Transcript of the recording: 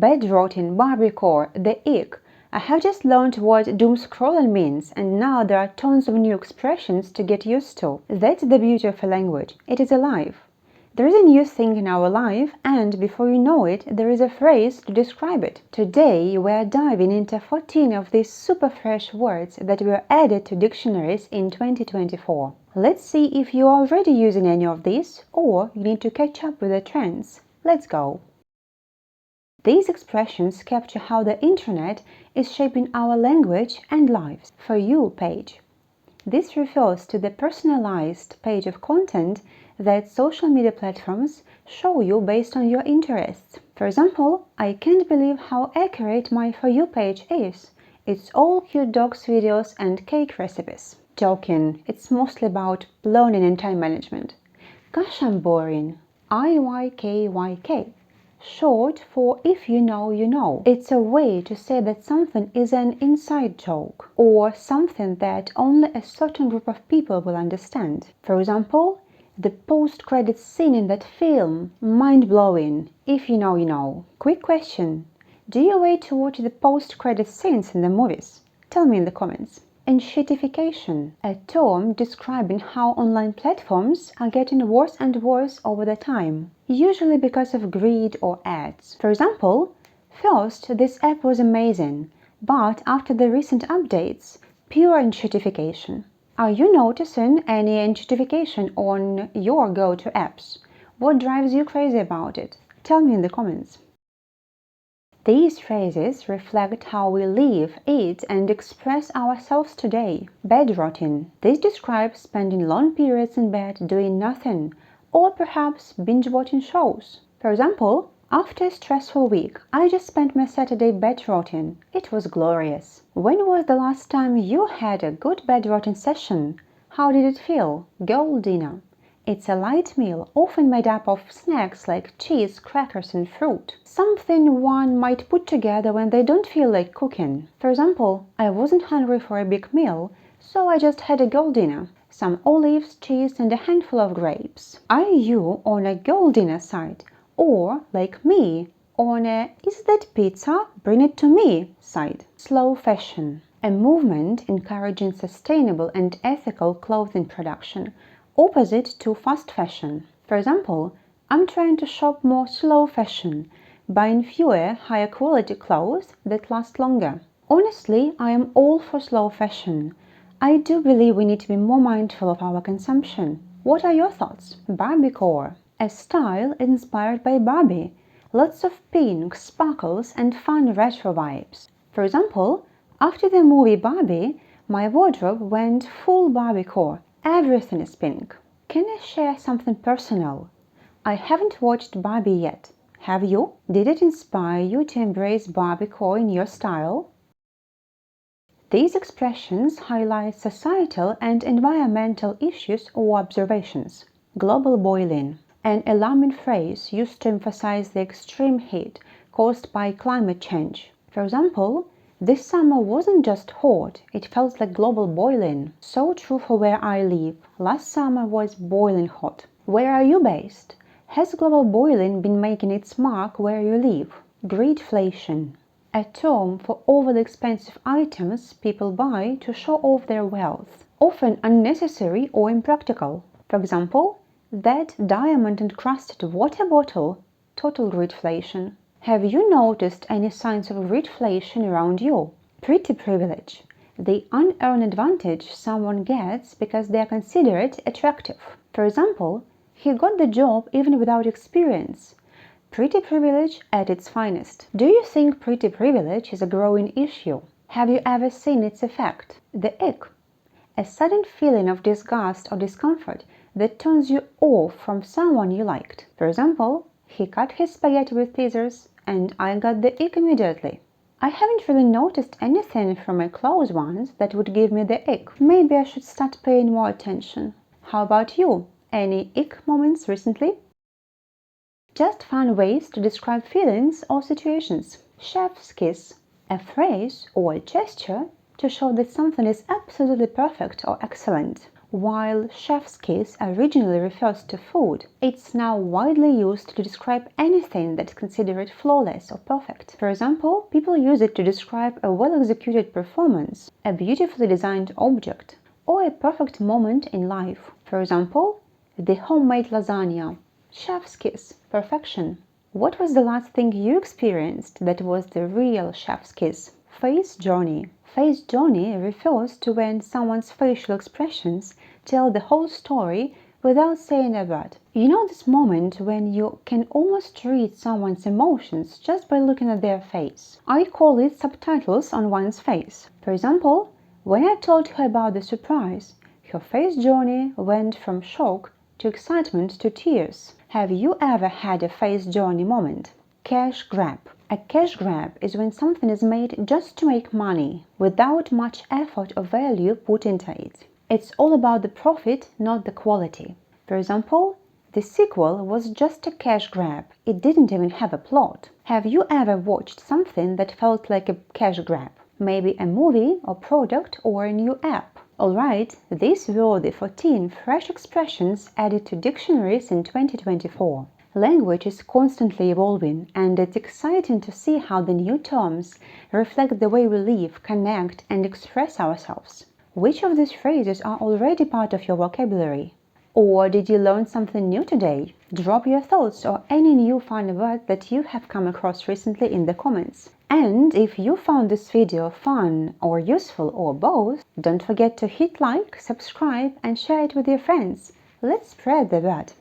Bed rotting, Barbiecore, the ick. I have just learned what doom scrolling means, and now there are tons of new expressions to get used to. That's the beauty of a language. It is alive. There is a new thing in our life, and before you know it, there is a phrase to describe it. Today, we are diving into 14 of these super fresh words that were added to dictionaries in 2024. Let's see if you are already using any of these, or you need to catch up with the trends. Let's go! These expressions capture how the internet is shaping our language and lives. For You page. This refers to the personalized page of content that social media platforms show you based on your interests. For example, I can't believe how accurate my For You page is. It's all cute dogs videos and cake recipes. Joking, it's mostly about learning and time management. Gosh, I'm boring. IYKYK. Short for if you know, you know. It's a way to say that something is an inside joke or something that only a certain group of people will understand. For example, the post-credits scene in that film. Mind-blowing. If you know, you know. Quick question. Do you wait to watch the post-credits scenes in the movies? Tell me in the comments. Enshittification, a term describing how online platforms are getting worse and worse over the time, usually because of greed or ads. For example, first, this app was amazing, but after the recent updates, pure enshittification. Are you noticing any enshittification on your go-to apps? What drives you crazy about it? Tell me in the comments. These phrases reflect how we live, eat, and express ourselves today. Bed rotting. This describes spending long periods in bed doing nothing, or perhaps binge-watching shows. For example, after a stressful week, I just spent my Saturday bed rotting. It was glorious. When was the last time you had a good bed rotting session? How did it feel? Goal dinner. It's a light meal, often made up of snacks like cheese, crackers, and fruit. Something one might put together when they don't feel like cooking. For example, I wasn't hungry for a big meal, so I just had a goal dinner. Some olives, cheese, and a handful of grapes. Are you on a goal dinner side? Or, like me, on a "is that pizza? Bring it to me" side? Slow fashion. A movement encouraging sustainable and ethical clothing production, opposite to fast fashion. For example, I'm trying to shop more slow fashion, buying fewer, higher quality clothes that last longer. Honestly, I am all for slow fashion. I do believe we need to be more mindful of our consumption. What are your thoughts? Barbiecore. A style inspired by Barbie. Lots of pink, sparkles, and fun retro vibes. For example, after the movie Barbie, my wardrobe went full Barbiecore. Everything is pink. Can I share something personal? I haven't watched Barbie yet. Have you? Did it inspire you to embrace Barbiecore in your style? These expressions highlight societal and environmental issues or observations. Global boiling, an alarming phrase used to emphasize the extreme heat caused by climate change. For example, this summer wasn't just hot, it felt like global boiling. So true for where I live. Last summer was boiling hot. Where are you based? Has global boiling been making its mark where you live? Greedflation, a term for overly expensive items people buy to show off their wealth, often unnecessary or impractical. For example, that diamond-encrusted water bottle. Total greedflation. Have you noticed any signs of greedflation around you? Pretty privilege, the unearned advantage someone gets because they are considered attractive. For example, he got the job even without experience. Pretty privilege at its finest. Do you think pretty privilege is a growing issue? Have you ever seen its effect? The ick. A sudden feeling of disgust or discomfort that turns you off from someone you liked. For example, he cut his spaghetti with scissors, and I got the ick immediately. I haven't really noticed anything from my close ones that would give me the ick. Maybe I should start paying more attention. How about you? Any ick moments recently? Just fun ways to describe feelings or situations. Chef's kiss, a phrase or a gesture to show that something is absolutely perfect or excellent. While chef's kiss originally refers to food, it's now widely used to describe anything that's considered flawless or perfect. For example, people use it to describe a well-executed performance, a beautifully designed object, or a perfect moment in life. For example, the homemade lasagna, chef's kiss, perfection. What was the last thing you experienced that was the real chef's kiss? Face journey. Face journey refers to when someone's facial expressions tell the whole story without saying a word. You know this moment when you can almost read someone's emotions just by looking at their face. I call it subtitles on one's face. For example, when I told her about the surprise, her face journey went from shock to excitement to tears. Have you ever had a face journey moment? Cash grab. A cash grab is when something is made just to make money, without much effort or value put into it. It's all about the profit, not the quality. For example, the sequel was just a cash grab. It didn't even have a plot. Have you ever watched something that felt like a cash grab? Maybe a movie or product or a new app. Alright, these were the 14 fresh expressions added to dictionaries in 2024. Language is constantly evolving, and it's exciting to see how the new terms reflect the way we live, connect, and express ourselves. Which of these phrases are already part of your vocabulary? Or did you learn something new today? Drop your thoughts or any new fun word that you have come across recently in the comments. And if you found this video fun or useful or both, don't forget to hit like, subscribe, and share it with your friends. Let's spread the word.